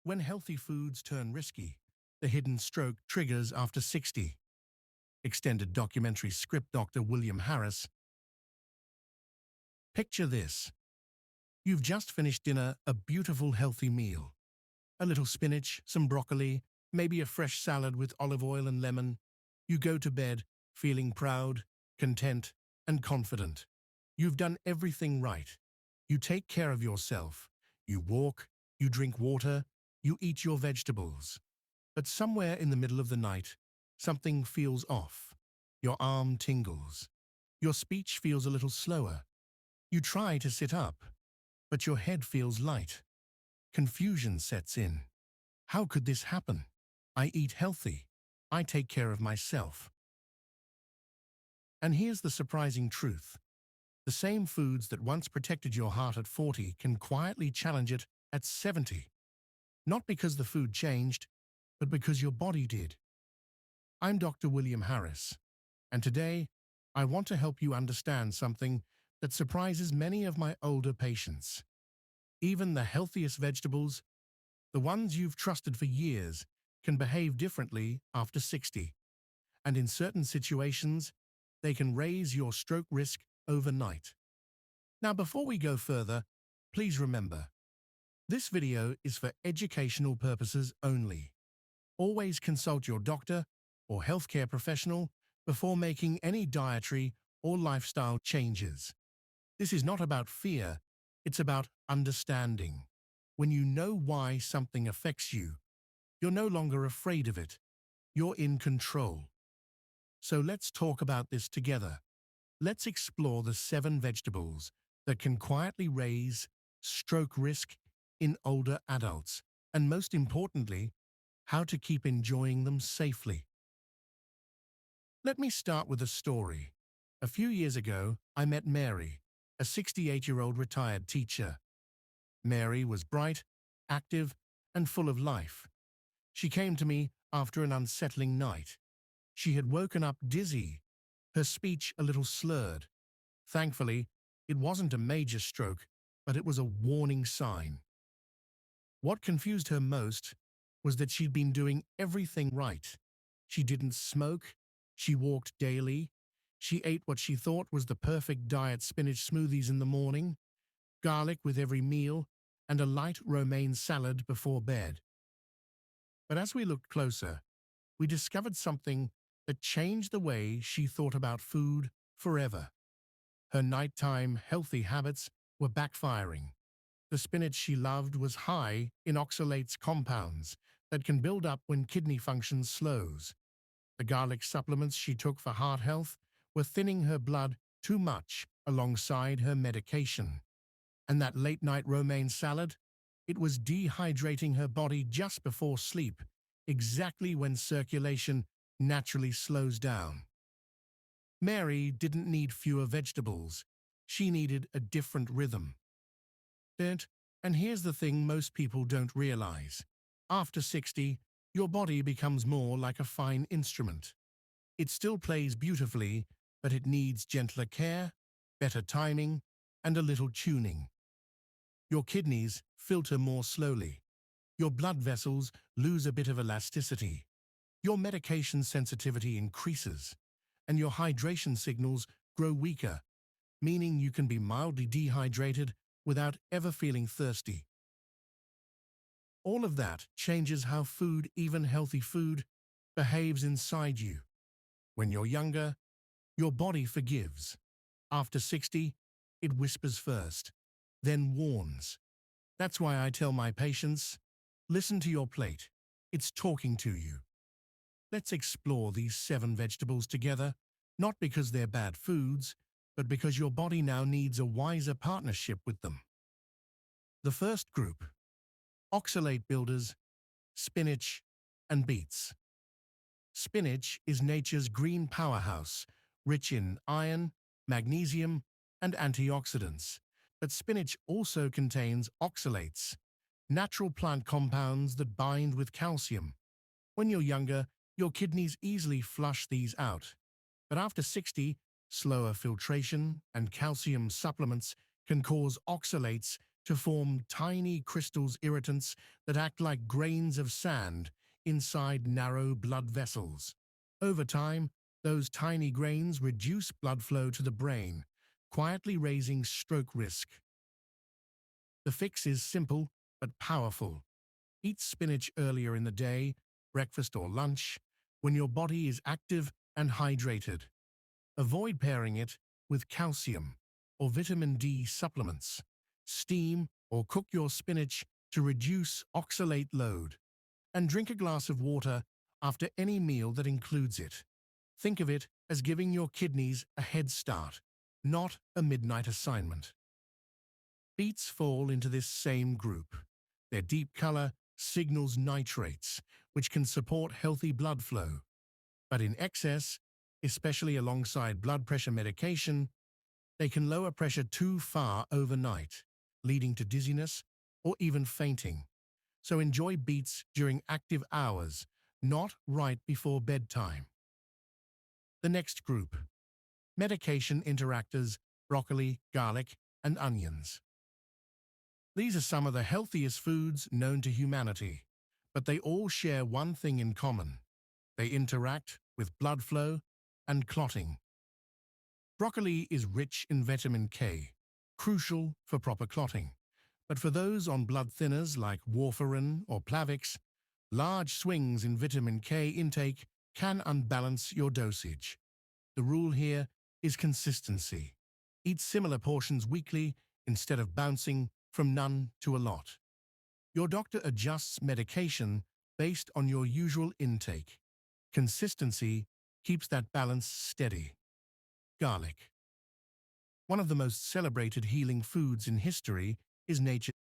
When healthy foods turn risky, the hidden stroke triggers after 60. Extended documentary script Dr. William Harris. Picture this. You've just finished dinner, a beautiful healthy meal. A little spinach, some broccoli, maybe a fresh salad with olive oil and lemon. You go to bed feeling proud, content, and confident. You've done everything right. You take care of yourself. You walk, you drink water, you eat your vegetables. But somewhere in the middle of the night, something feels off. Your arm tingles. Your speech feels a little slower. You try to sit up, but your head feels light. Confusion sets in. How could this happen? I eat healthy. I take care of myself. And here's the surprising truth. The same foods that once protected your heart at 40 can quietly challenge it at 70. Not because the food changed, but because your body did. I'm Dr. William Harris, and today I want to help you understand something that surprises many of my older patients. Even the healthiest vegetables, the ones you've trusted for years, can behave differently after 60. And in certain situations, they can raise your stroke risk overnight. Now, before we go further, please remember, this video is for educational purposes only. Always consult your doctor or healthcare professional before making any dietary or lifestyle changes. This is not about fear, it's about understanding. When you know why something affects you, you're no longer afraid of it. You're in control. So let's talk about this together. Let's explore the 7 vegetables that can quietly raise stroke risk in older adults, and most importantly, how to keep enjoying them safely. Let me start with a story. A few years ago, I met Mary, a 68-year-old retired teacher. Mary was bright, active, and full of life. She came to me after an unsettling night. She had woken up dizzy, her speech a little slurred. Thankfully, it wasn't a major stroke, but it was a warning sign. What confused her most was that she'd been doing everything right. She didn't smoke, she walked daily, she ate what she thought was the perfect diet: spinach smoothies in the morning, garlic with every meal, and a light romaine salad before bed. But as we looked closer, we discovered something that changed the way she thought about food forever. Her nighttime healthy habits were backfiring. The spinach she loved was high in oxalates compounds that can build up when kidney function slows. The garlic supplements she took for heart health were thinning her blood too much alongside her medication. And that late-night romaine salad? It was dehydrating her body just before sleep, exactly when circulation naturally slows down. Mary didn't need fewer vegetables. She needed a different rhythm. And here's the thing most people don't realize. After 60, your body becomes more like a fine instrument. It still plays beautifully, but it needs gentler care, better timing, and a little tuning. Your kidneys filter more slowly. Your blood vessels lose a bit of elasticity. Your medication sensitivity increases, and your hydration signals grow weaker, meaning you can be mildly dehydrated without ever feeling thirsty. All of that changes how food, even healthy food, behaves inside you. When you're younger, your body forgives. After 60, it whispers first, then warns. That's why I tell my patients, listen to your plate. It's talking to you. Let's explore these 7 vegetables together, not because they're bad foods, but because your body now needs a wiser partnership with them. The first group: oxalate builders, spinach and beets. Spinach is nature's green powerhouse, rich in iron, magnesium, and antioxidants. But spinach also contains oxalates, natural plant compounds that bind with calcium. When you're younger, your kidneys easily flush these out. But after 60, slower filtration and calcium supplements can cause oxalates to form tiny crystals irritants that act like grains of sand inside narrow blood vessels. Over time, those tiny grains reduce blood flow to the brain, quietly raising stroke risk. The fix is simple but powerful. Eat spinach earlier in the day, breakfast or lunch, when your body is active and hydrated. Avoid pairing it with calcium or vitamin D supplements. Steam or cook your spinach to reduce oxalate load, and drink a glass of water after any meal that includes it. Think of it as giving your kidneys a head start, not a midnight assignment. Beets fall into this same group. Their deep color signals nitrates, which can support healthy blood flow. But in excess, especially alongside blood pressure medication, they can lower pressure too far overnight, leading to dizziness or even fainting. So enjoy beets during active hours, not right before bedtime. The next group: medication interactors, broccoli, garlic, and onions. These are some of the healthiest foods known to humanity, but they all share one thing in common. They interact with blood flow and clotting. Broccoli is rich in vitamin K, crucial for proper clotting. But for those on blood thinners like warfarin or Plavix, large swings in vitamin K intake can unbalance your dosage. The rule here is consistency. Eat similar portions weekly instead of bouncing from none to a lot. Your doctor adjusts medication based on your usual intake. Consistency keeps that balance steady. Garlic. One of the most celebrated healing foods in history is nature's